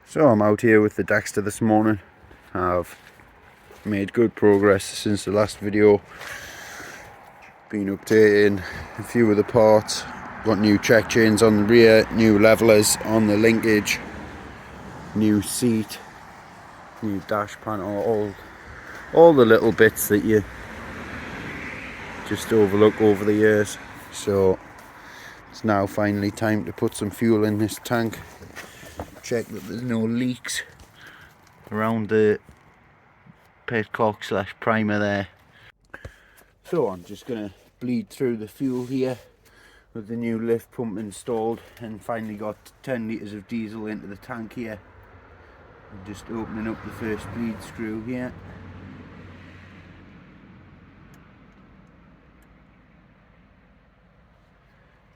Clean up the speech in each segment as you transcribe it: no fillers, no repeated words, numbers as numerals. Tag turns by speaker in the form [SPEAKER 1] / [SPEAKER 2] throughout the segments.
[SPEAKER 1] So I'm out here with the Dexta this morning. I've made good progress since the last video. Been updating a few of the parts. Got new check chains on the rear, new levelers on the linkage, new seat, new dash panel, all the little bits that you just overlook over the years. So it's now finally time to put some fuel in this tank. Check that there's no leaks around the petcock / primer there. So I'm just going to bleed through the fuel here with the new lift pump installed, and finally got 10 litres of diesel into the tank here. I'm just opening up the first bleed screw here.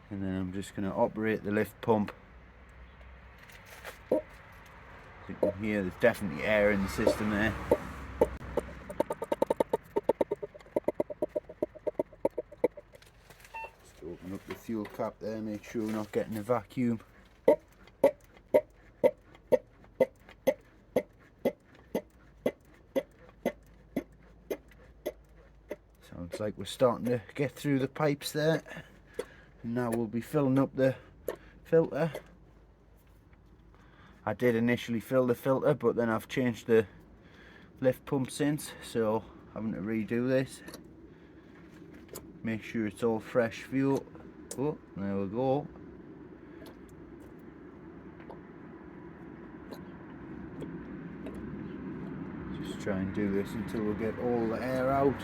[SPEAKER 1] And then I'm just going to operate the lift pump. As you can hear, there's definitely air in the system there. Just open up the fuel cap there, make sure we're not getting a vacuum. Sounds like we're starting to get through the pipes there. And now we'll be filling up the filter. I did initially fill the filter, but then I've changed the lift pump since, so I'm having to redo this. Make sure it's all fresh fuel. Oh, there we go. Just try and do this until we get all the air out.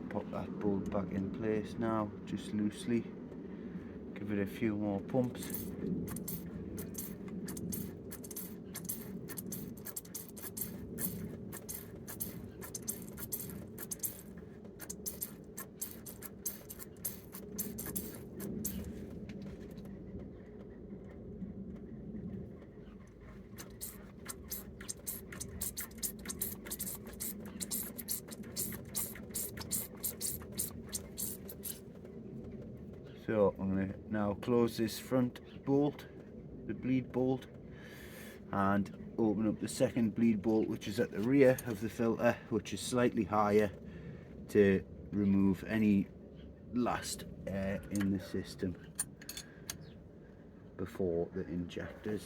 [SPEAKER 1] Pop that bolt back in place now, just loosely. Give it a few more pumps. So I'm going to now close this front bolt, the bleed bolt, and open up the second bleed bolt, which is at the rear of the filter, which is slightly higher, to remove any last air in the system before the injectors.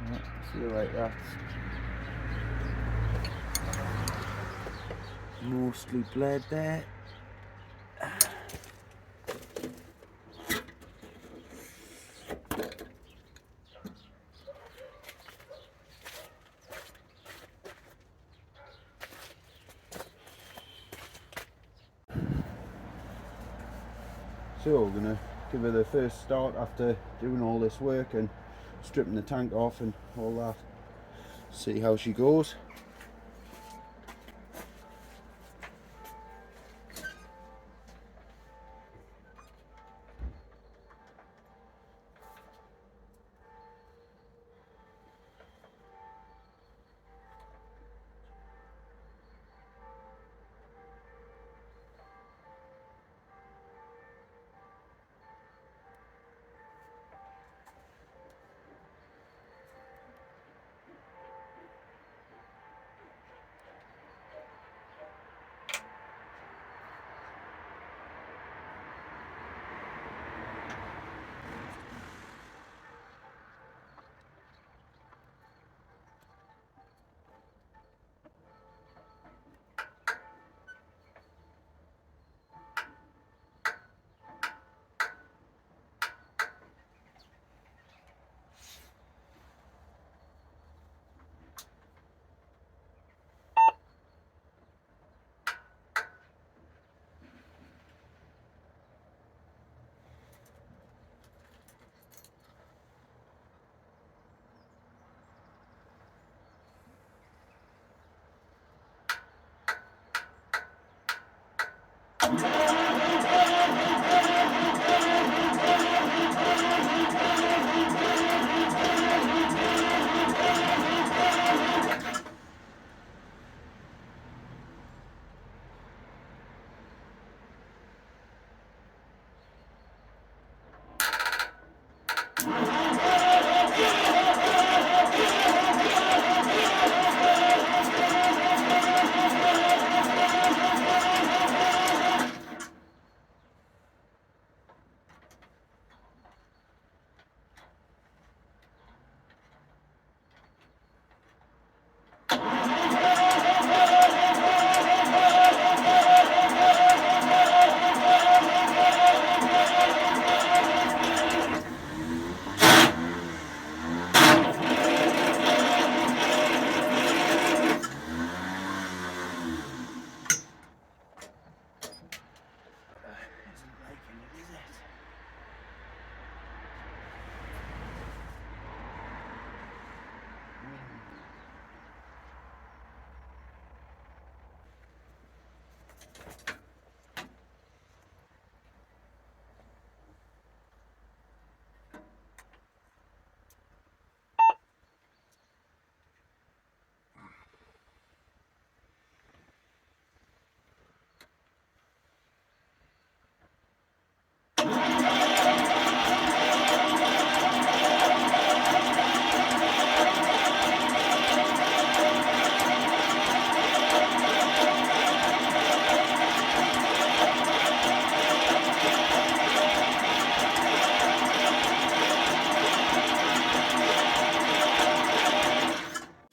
[SPEAKER 1] I feel like that's mostly bled there. So we're going to give her the first start after doing all this work and stripping the tank off and all that. See how she goes.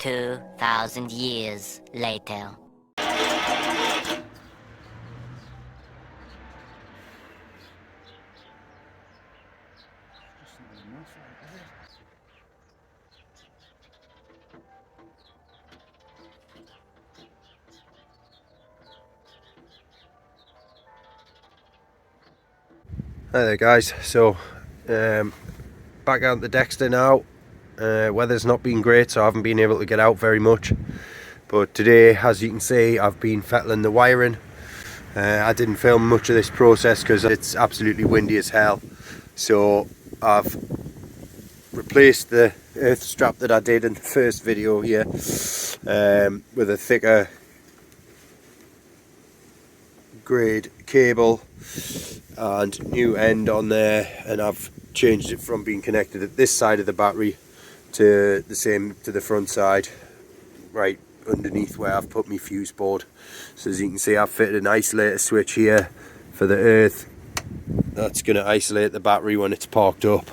[SPEAKER 2] 2,000 years later.
[SPEAKER 1] Hi there guys, so back out the Dexta now. Weather's not been great, so I haven't been able to get out very much, but today, as you can see, I've been fettling the wiring. I didn't film much of this process because it's absolutely windy as hell, so I've replaced the earth strap that I did in the first video here with a thicker grade cable and new end on there, and I've changed it from being connected at this side of the battery to the same to the front side, right underneath where I've put my fuse board. So as you can see, I've fitted an isolator switch here for the earth. That's going to isolate the battery when it's parked up,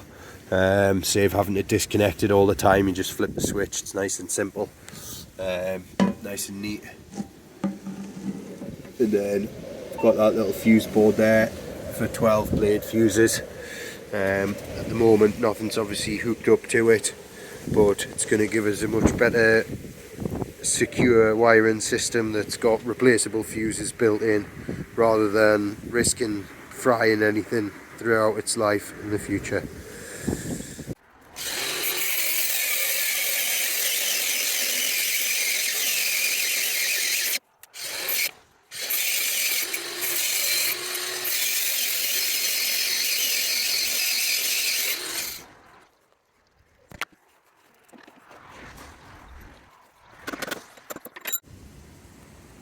[SPEAKER 1] save having to disconnect it all the time. You just flip the switch. It's nice and simple, nice and neat. And then I've got that little fuse board there for 12 blade fuses. At the moment nothing's obviously hooked up to it, but it's going to give us a much better secure wiring system that's got replaceable fuses built in, rather than risking frying anything throughout its life in the future.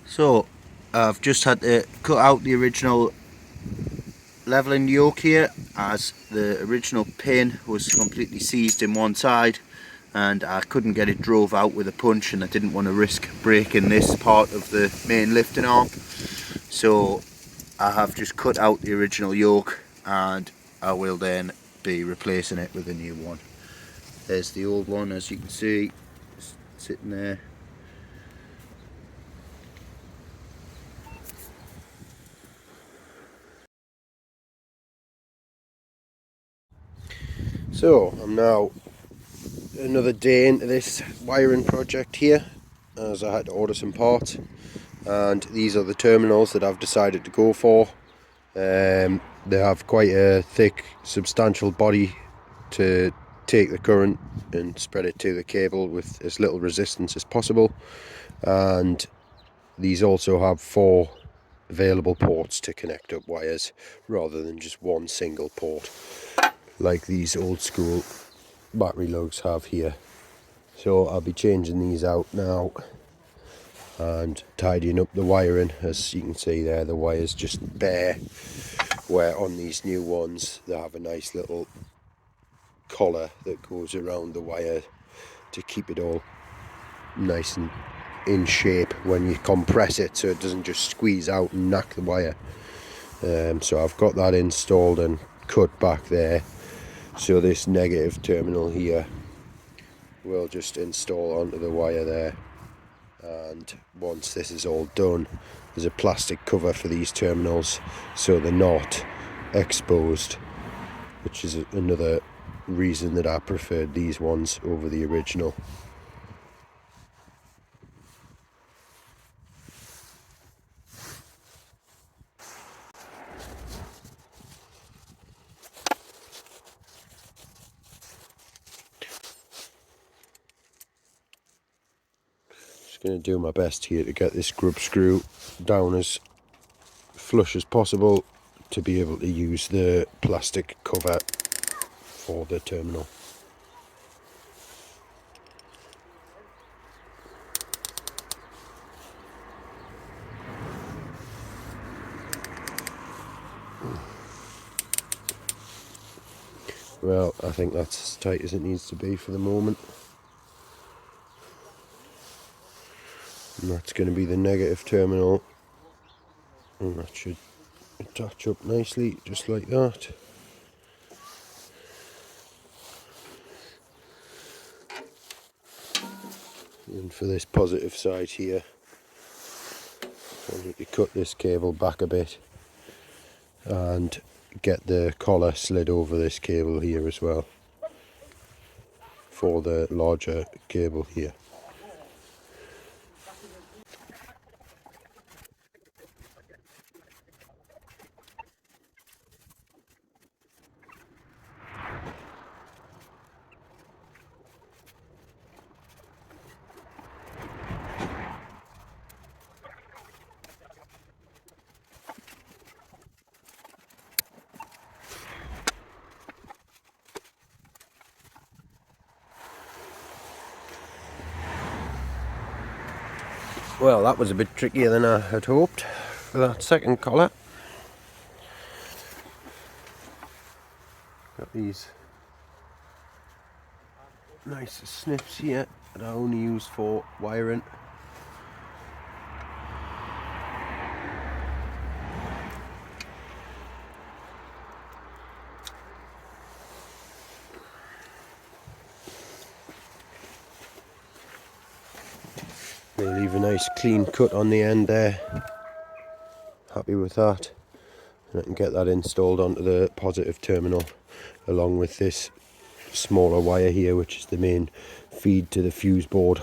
[SPEAKER 1] So I've just had to cut out the original leveling yoke here, as the original pin was completely seized in one side and I couldn't get it drove out with a punch, and I didn't want to risk breaking this part of the main lifting arm. So I have just cut out the original yoke and I will then be replacing it with a new one. There's the old one, as you can see, sitting there. So I'm now another day into this wiring project here, as I had to order some parts, and these are the terminals that I've decided to go for. They have quite a thick, substantial body to take the current and spread it to the cable with as little resistance as possible, and these also have 4 available ports to connect up wires rather than just one single port like these old school battery lugs have here. So I'll be changing these out now and tidying up the wiring. As you can see there, the wire's just bare, where on these new ones they have a nice little collar that goes around the wire to keep it all nice and in shape when you compress it, so it doesn't just squeeze out and knock the wire. So I've got that installed and cut back there, so this negative terminal here will just install onto the wire there. And once this is all done, there's a plastic cover for these terminals so they're not exposed, which is another reason that I preferred these ones over the original. Just going to do my best here to get this grub screw down as flush as possible to be able to use the plastic cover for the terminal. Well, I think that's as tight as it needs to be for the moment. And that's going to be the negative terminal, and that should attach up nicely just like that. And for this positive side here, I need to cut this cable back a bit and get the collar slid over this cable here as well for the larger cable here. Well, that was a bit trickier than I had hoped for that second collar. Got these nice snips here that I only use for wiring. They leave a nice clean cut on the end there. Happy with that. And I can get that installed onto the positive terminal along with this smaller wire here, which is the main feed to the fuse board.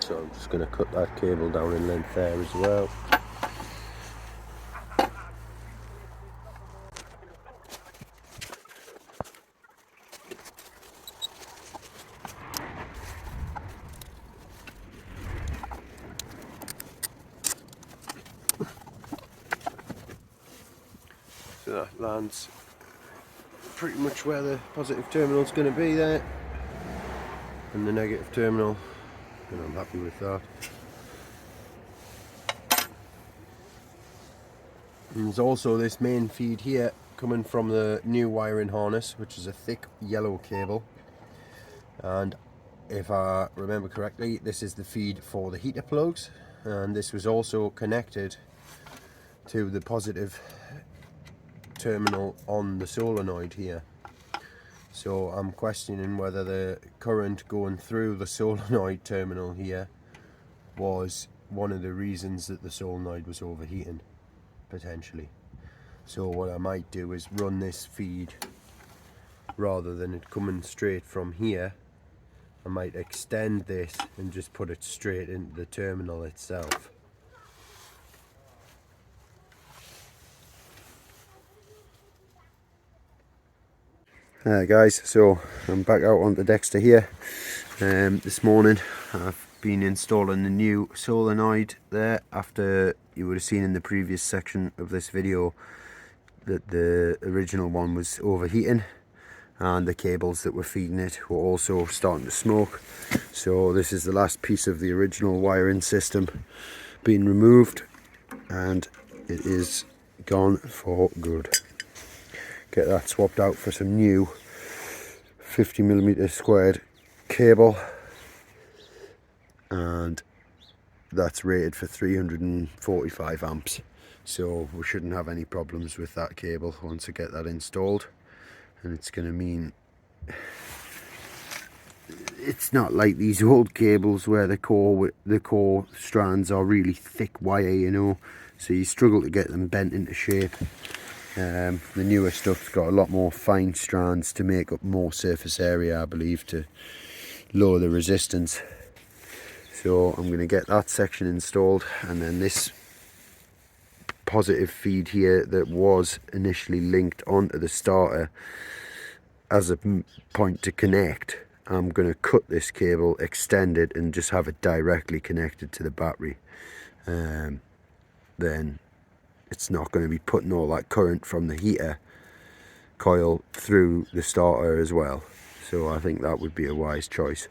[SPEAKER 1] So I'm just going to cut that cable down in length there as well. So that lands pretty much where the positive terminal is going to be there, and the negative terminal, and I'm happy with that. And there's also this main feed here coming from the new wiring harness, which is a thick yellow cable, and if I remember correctly, this is the feed for the heater plugs, and this was also connected to the positive terminal on the solenoid here. So I'm questioning whether the current going through the solenoid terminal here was one of the reasons that the solenoid was overheating, potentially. So what I might do is run this feed rather than it coming straight from here, I might extend this and just put it straight into the terminal itself. Guys, so I'm back out on the Dexta here. This morning I've been installing the new solenoid there, after you would have seen in the previous section of this video that the original one was overheating and the cables that were feeding it were also starting to smoke. So this is the last piece of the original wiring system being removed, and it is gone for good. Get that swapped out for some new 50mm squared cable, and that's rated for 345 amps, so we shouldn't have any problems with that cable once I get that installed. And it's going to mean it's not like these old cables where the core strands are really thick wire, you know, so you struggle to get them bent into shape. The newer stuff's got a lot more fine strands to make up more surface area, I believe, to lower the resistance. So I'm going to get that section installed, and then this positive feed here that was initially linked onto the starter as a point to connect, I'm going to cut this cable, extend it, and just have it directly connected to the battery. Then it's not going to be putting all that current from the heater coil through the starter as well. So I think that would be a wise choice.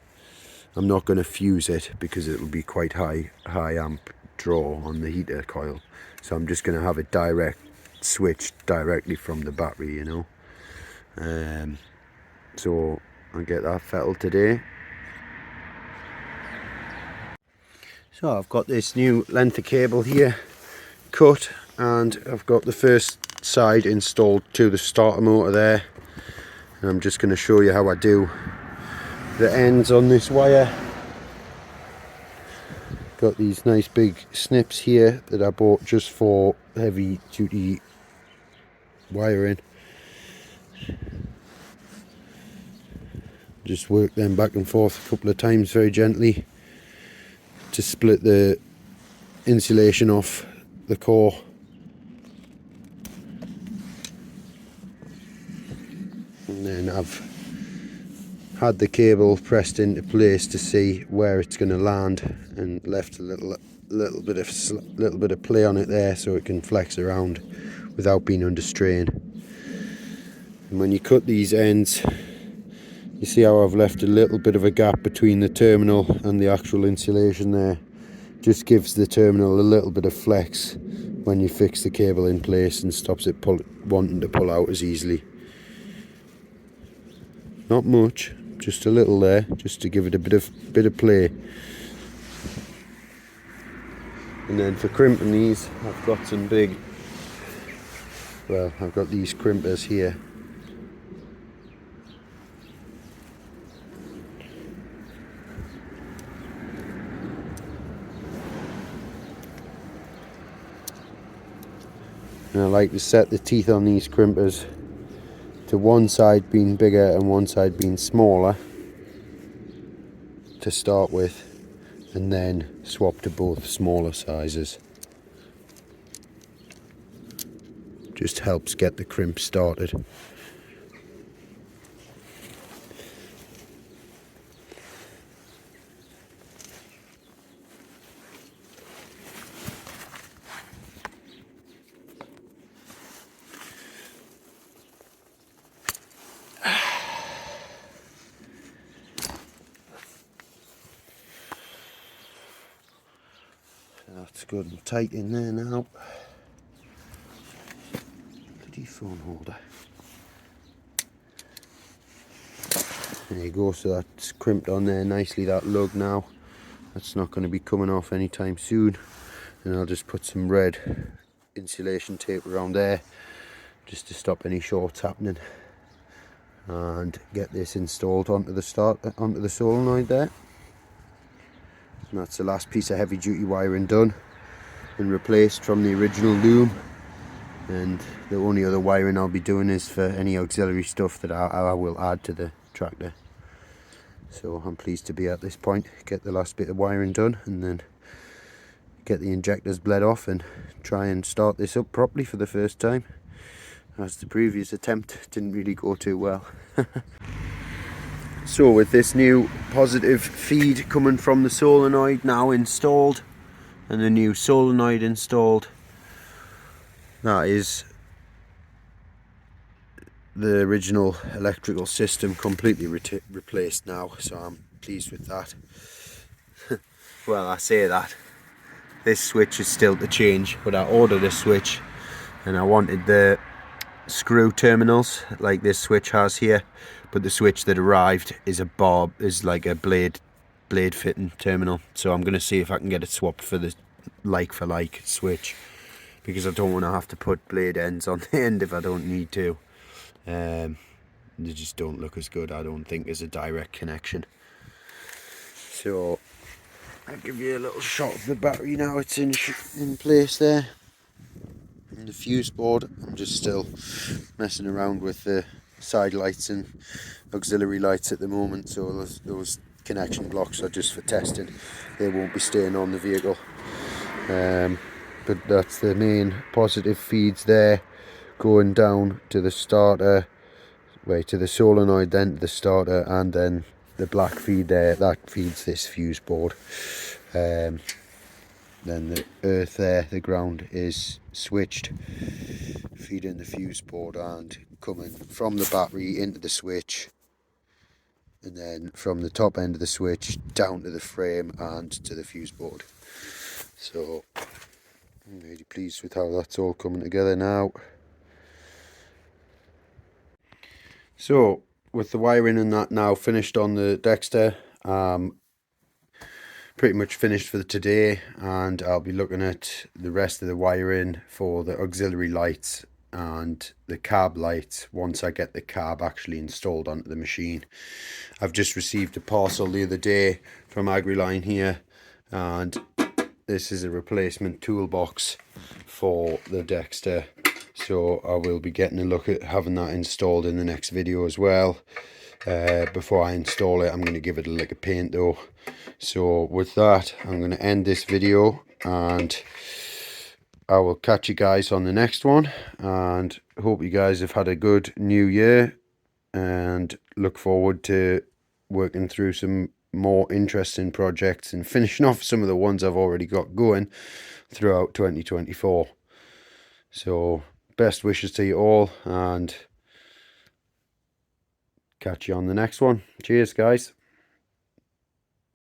[SPEAKER 1] I'm not going to fuse it because it will be quite high amp draw on the heater coil. So I'm just going to have it direct switched directly from the battery, you know. So I'll get that fettled today. So I've got this new length of cable here cut, and I've got the first side installed to the starter motor there, and I'm just going to show you how I do the ends on this wire. Got these nice big snips here that I bought just for heavy duty wiring. Just work them back and forth a couple of times very gently to split the insulation off the core. And then I've had the cable pressed into place to see where it's going to land, and left a little bit of play on it there so it can flex around without being under strain. And when you cut these ends, you see how I've left a little bit of a gap between the terminal and the actual insulation there. Just gives the terminal a little bit of flex when you fix the cable in place, and stops it wanting to pull out as easily. Not much, just a little there, just to give it a bit of play. And then for crimping these, I've got some I've got these crimpers here. And I like to set the teeth on these crimpers to one side being bigger and one side being smaller to start with, and then swap to both smaller sizes. Just helps get the crimp started. That's good and tight in there now. Bloody phone holder. There you go, so that's crimped on there nicely, that lug now. That's not going to be coming off anytime soon. And I'll just put some red insulation tape around there just to stop any shorts happening, and get this installed onto the solenoid there. And that's the last piece of heavy duty wiring done and replaced from the original loom. and the only other wiring I'll be doing is for any auxiliary stuff that I will add to the tractor. So I'm pleased to be at this point, get the last bit of wiring done and then get the injectors bled off and try and start this up properly for the first time, as the previous attempt didn't really go too well. So with this new positive feed coming from the solenoid now installed and the new solenoid installed, that is the original electrical system completely replaced now, so I'm pleased with that. Well, I say that, this switch is still to change, but I ordered a switch and I wanted the screw terminals like this switch has here, but the switch that arrived is like a blade fitting terminal, so I'm going to see if I can get it swapped for the like for like switch, because I don't want to have to put blade ends on the end if I don't need to. They just don't look as good, I don't think, as a direct connection. So I'll give you a little shot of the battery now. It's in place there. And the fuse board, I'm just still messing around with the side lights and auxiliary lights at the moment, so those connection blocks are just for testing. They won't be staying on the vehicle. But that's the main positive feeds there, going down to the starter, to the solenoid, then to the starter, and then the black feed there, that feeds this fuse board. Then the earth there, the ground, is switched, feeding the fuse board and coming from the battery into the switch, and then from the top end of the switch down to the frame and to the fuse board. So I'm really pleased with how that's all coming together now. So with the wiring and that now finished on the Dexta, pretty much finished for today, and I'll be looking at the rest of the wiring for the auxiliary lights and the carb lights once I get the carb actually installed onto the machine. I've just received a parcel the other day from AgriLine here, and this is a replacement toolbox for the Dexta, so I will be getting a look at having that installed in the next video as well. Before I install it, I'm going to give it a lick of paint though. So with that, I'm going to end this video, and I will catch you guys on the next one, and hope you guys have had a good new year, and look forward to working through some more interesting projects and finishing off some of the ones I've already got going throughout 2024. So best wishes to you all, and catch you on the next one. Cheers guys.